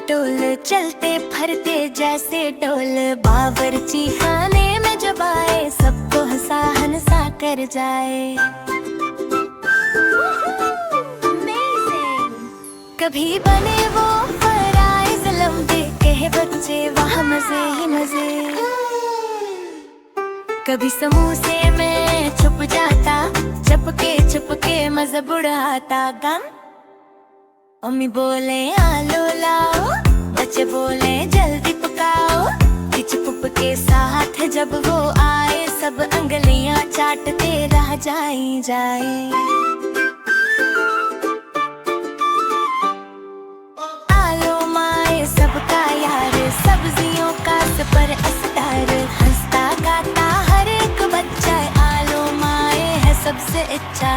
Toll चलते फरते जैसे डोल। बावर्ची खाने में जब आए सबको हंसा हंसा कर जाए। कभी बने वो फराइज लम्बे के बच्चे वहाँ मजे ही मजे। कभी समोसे में छुप जाता चुपके मजा बुढ़ाता गम। अम्मी बोले आलू लाओ, बच्चे बोले जल्दी पकाओ। चिचपुप के साथ जब वो आए सब अंगलियां चाटते रह जाए। आलो माए सबका यार, सब्जियों का सुपर अस्तार। हंसता गाता हर एक बच्चा, आलो माए है सबसे अच्छा।